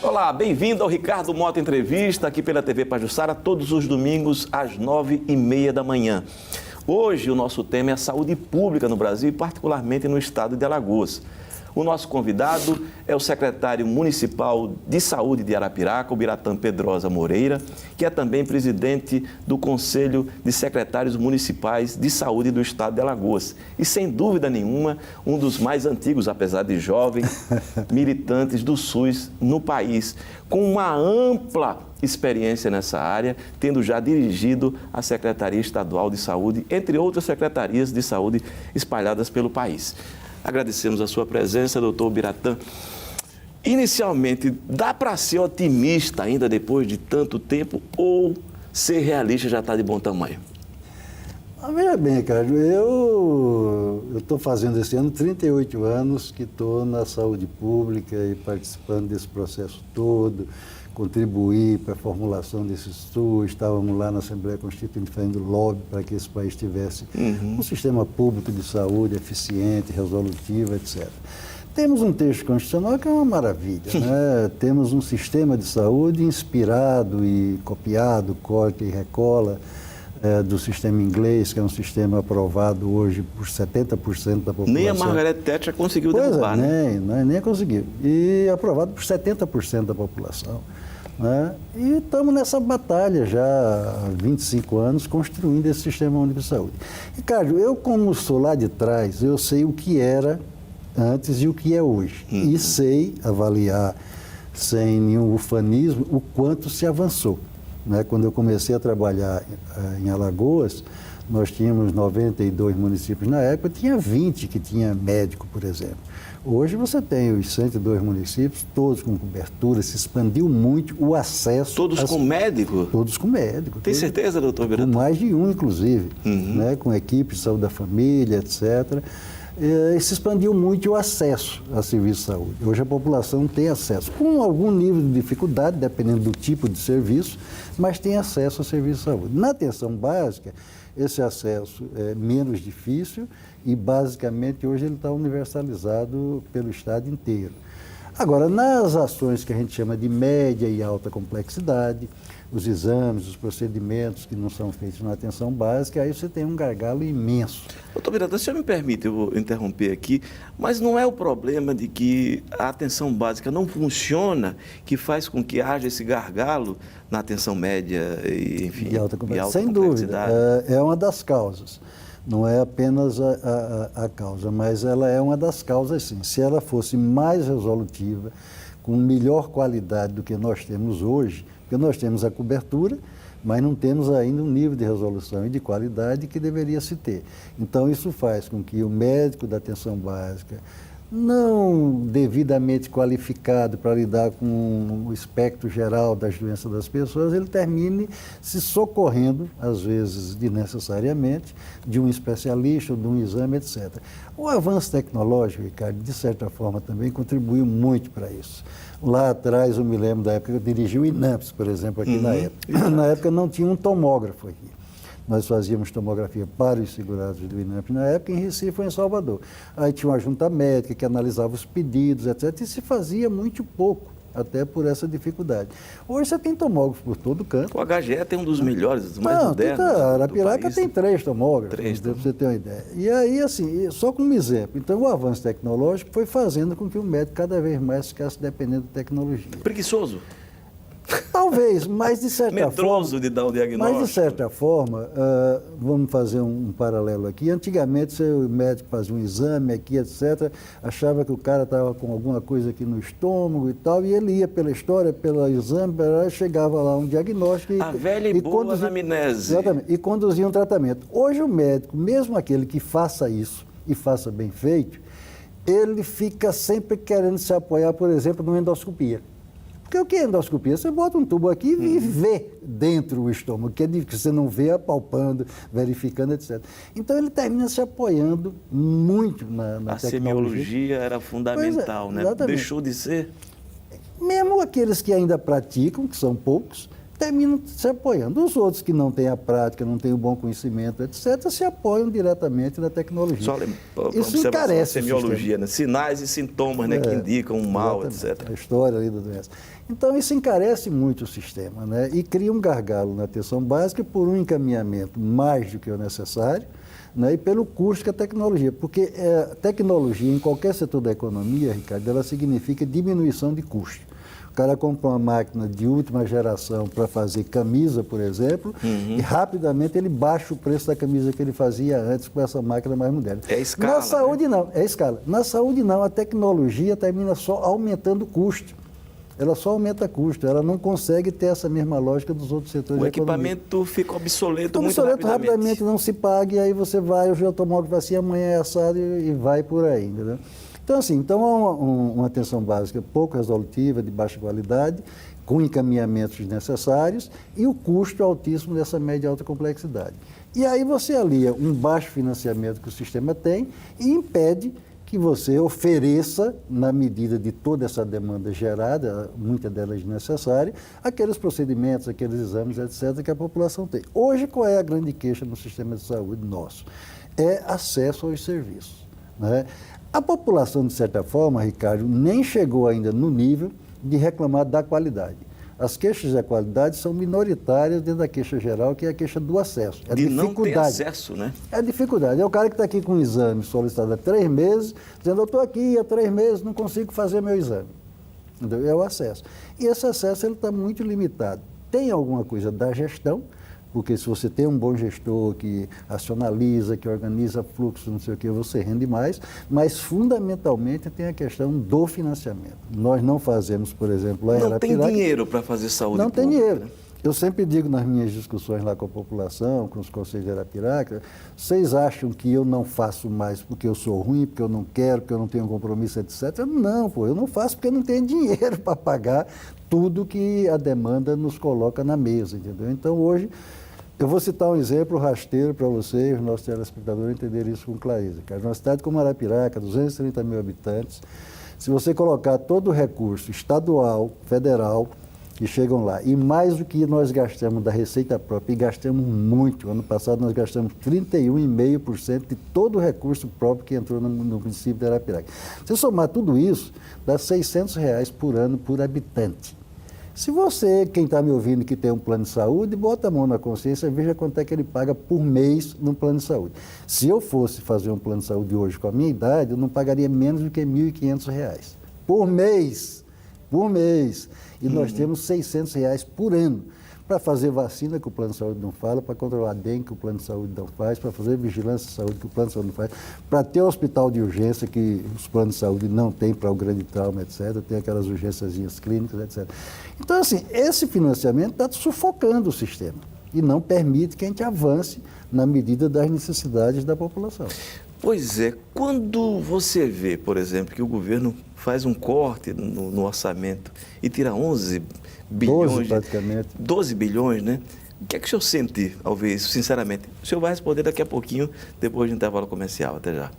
Olá, bem-vindo ao Ricardo Mota Entrevista, aqui pela TV Pajuçara, todos os domingos às 9h30 da manhã. Hoje o nosso tema é a saúde pública no Brasil e particularmente no estado de Alagoas. O nosso convidado é o secretário municipal de saúde de Arapiraca, o Biratã Pedrosa Moreira, que é também presidente do Conselho de Secretários Municipais de Saúde do estado de Alagoas. E, sem dúvida nenhuma, um dos mais antigos, apesar de jovem, militantes do SUS no país, com uma ampla experiência nessa área, tendo já dirigido a Secretaria Estadual de Saúde, entre outras secretarias de saúde espalhadas pelo país. Agradecemos a sua presença, doutor Biratã. Inicialmente, dá para ser otimista ainda depois de tanto tempo ou ser realista já está de bom tamanho? Veja bem, Carlos, eu estou fazendo esse ano 38 anos que estou na saúde pública e participando desse processo todo, contribuí para a formulação desse estudo, estávamos lá na Assembleia Constituinte fazendo lobby para que esse país tivesse um sistema público de saúde eficiente, resolutivo, etc. Temos um texto constitucional que é uma maravilha, né? Temos um sistema de saúde inspirado e copiado, corta e recola, do sistema inglês, que é um sistema aprovado hoje por 70% da população. Nem a Margaret Thatcher conseguiu derrubar, né? Nem conseguiu. E aprovado por 70% da população. Né? E estamos nessa batalha já há 25 anos, construindo esse sistema único de saúde. Ricardo, eu como sou lá de trás, eu sei o que era antes e o que é hoje. E sei avaliar, sem nenhum ufanismo, o quanto se avançou. Né? Quando eu comecei a trabalhar em Alagoas, nós tínhamos 92 municípios na época, tinha 20 que tinha médico, por exemplo. Hoje você tem os 102 municípios, todos com cobertura, se expandiu muito o acesso... Todos com médico? Todos com médico. Tem certeza, doutor Biratã? Com mais de um, inclusive, né? Com equipe de saúde da família, etc. E se expandiu muito o acesso a serviço de saúde. Hoje a população tem acesso, com algum nível de dificuldade, dependendo do tipo de serviço, mas tem acesso a serviço de saúde. Na atenção básica, esse acesso é menos difícil e, basicamente, hoje ele está universalizado pelo estado inteiro. Agora, nas ações que a gente chama de média e alta complexidade, os exames, os procedimentos que não são feitos na atenção básica, aí você tem um gargalo imenso. Doutor Biratã, se o senhor me permite, eu vou interromper aqui, mas não é o problema de que a atenção básica não funciona que faz com que haja esse gargalo na atenção média e, enfim, e alta complexidade? Sem complexidade? Dúvida, é uma das causas. Não é apenas a causa, mas ela é uma das causas, sim. Se ela fosse mais resolutiva, com melhor qualidade do que nós temos hoje, porque nós temos a cobertura, mas não temos ainda um nível de resolução e de qualidade que deveria se ter. Então, isso faz com que o médico da atenção básica, não devidamente qualificado para lidar com o espectro geral das doenças das pessoas, ele termine se socorrendo, às vezes desnecessariamente, de um especialista ou de um exame, etc. O avanço tecnológico, Ricardo, de certa forma também contribuiu muito para isso. Lá atrás, eu me lembro da época que eu dirigi o INAMPS, por exemplo, aqui na época. Na época não tinha um tomógrafo aqui. Nós fazíamos tomografia para os segurados do INAMPS na época, em Recife ou em Salvador. Aí tinha uma junta médica que analisava os pedidos, etc. E se fazia muito pouco, até por essa dificuldade. Hoje você tem tomógrafo por todo canto. O HGE tem um dos melhores, dos mais modernos. Arapiraca tem 3 tomógrafos, para você ter uma ideia. E aí, assim, só como exemplo, então o avanço tecnológico foi fazendo com que o médico cada vez mais ficasse dependendo de tecnologia. Preguiçoso? Talvez, mas de certa Medroso forma... de dar o diagnóstico. Mas de certa forma, vamos fazer um paralelo aqui. Antigamente, o médico fazia um exame aqui, etc., achava que o cara estava com alguma coisa aqui no estômago e tal, e ele ia pela história, pelo exame, chegava lá um diagnóstico... A velha e boa anamnese. Exatamente, e conduzia um tratamento. Hoje o médico, mesmo aquele que faça isso e faça bem feito, ele fica sempre querendo se apoiar, por exemplo, numa endoscopia. Porque o que é endoscopia? Você bota um tubo aqui e vê dentro o estômago, que você não vê apalpando, verificando, etc. Então, ele termina se apoiando muito na tecnologia. A semiologia era fundamental, né? Exatamente. Deixou de ser? Mesmo aqueles que ainda praticam, que são poucos, terminam se apoiando. Os outros que não têm a prática, não têm o bom conhecimento, etc., se apoiam diretamente na tecnologia. Só isso encarece a semiologia, né? Sinais e sintomas, né, que indicam um mal, etc. A história ali da doença. Então, isso encarece muito o sistema, né? E cria um gargalo na atenção básica por um encaminhamento mais do que o necessário, né? E pelo custo que a tecnologia. Porque tecnologia, em qualquer setor da economia, Ricardo, ela significa diminuição de custo. O cara compra uma máquina de última geração para fazer camisa, por exemplo, e rapidamente ele baixa o preço da camisa que ele fazia antes com essa máquina mais moderna. É escala. Na saúde, não. É escala. Na saúde, não. A tecnologia termina só aumentando o custo. Ela só aumenta custo. Ela não consegue ter essa mesma lógica dos outros setores da economia. O equipamento fica obsoleto muito rapidamente. Não se paga, e aí você vai, hoje o automóvel vai assim, amanhã é assado e vai por aí, entendeu? Então, assim, há uma atenção básica pouco resolutiva, de baixa qualidade, com encaminhamentos desnecessários e o custo altíssimo dessa média e alta complexidade. E aí você alia um baixo financiamento que o sistema tem e impede que você ofereça, na medida de toda essa demanda gerada, muitas delas desnecessárias, aqueles procedimentos, aqueles exames, etc., que a população tem. Hoje, qual é a grande queixa no sistema de saúde nosso? É acesso aos serviços, né? A população, de certa forma, Ricardo, nem chegou ainda no nível de reclamar da qualidade. As queixas da qualidade são minoritárias dentro da queixa geral, que é a queixa do acesso. É de dificuldade. Não ter acesso, né? É a dificuldade. É o cara que está aqui com um exame solicitado há 3 meses, dizendo, eu estou aqui há 3 meses, não consigo fazer meu exame. Entendeu? É o acesso. E esse acesso está muito limitado. Tem alguma coisa da gestão, porque se você tem um bom gestor que racionaliza, que organiza fluxo, não sei o que, você rende mais, mas fundamentalmente tem a questão do financiamento. Nós não fazemos, por exemplo, lá em Arapiraca. Não tem dinheiro para fazer saúde Não pública. tem dinheiro. Eu sempre digo nas minhas discussões lá com a população, com os conselhos de Arapiraca, vocês acham que eu não faço mais porque eu sou ruim, porque eu não quero, porque eu não tenho compromisso, etc. Não, pô, eu não faço porque eu não tenho dinheiro para pagar tudo que a demanda nos coloca na mesa, entendeu? Então, hoje, eu vou citar um exemplo rasteiro para você e os nossos telespectadores entenderem isso com clareza. Uma cidade como Arapiraca, 230 mil habitantes, se você colocar todo o recurso estadual, federal, que chegam lá, e mais do que nós gastamos da receita própria, e gastamos muito, ano passado nós gastamos 31,5% de todo o recurso próprio que entrou no município de Arapiraca. Se somar tudo isso, dá R$600 por ano por habitante. Se você, quem está me ouvindo, que tem um plano de saúde, bota a mão na consciência e veja quanto é que ele paga por mês no plano de saúde. Se eu fosse fazer um plano de saúde hoje com a minha idade, eu não pagaria menos do que R$1.500 por mês. Por mês. E nós temos R$600 por ano para fazer vacina que o plano de saúde não fala, para controlar a dengue que o plano de saúde não faz, para fazer vigilância de saúde que o plano de saúde não faz, para ter hospital de urgência que os planos de saúde não têm para o grande trauma, etc., tem aquelas urgênciazinhas clínicas, etc. Então, assim, esse financiamento está sufocando o sistema e não permite que a gente avance na medida das necessidades da população. Pois é, quando você vê, por exemplo, que o governo faz um corte no orçamento e tira 11 bilhões... 12 praticamente. 12 bilhões, né? O que é que o senhor sente ao ver isso, sinceramente? O senhor vai responder daqui a pouquinho, depois do intervalo comercial. Até já.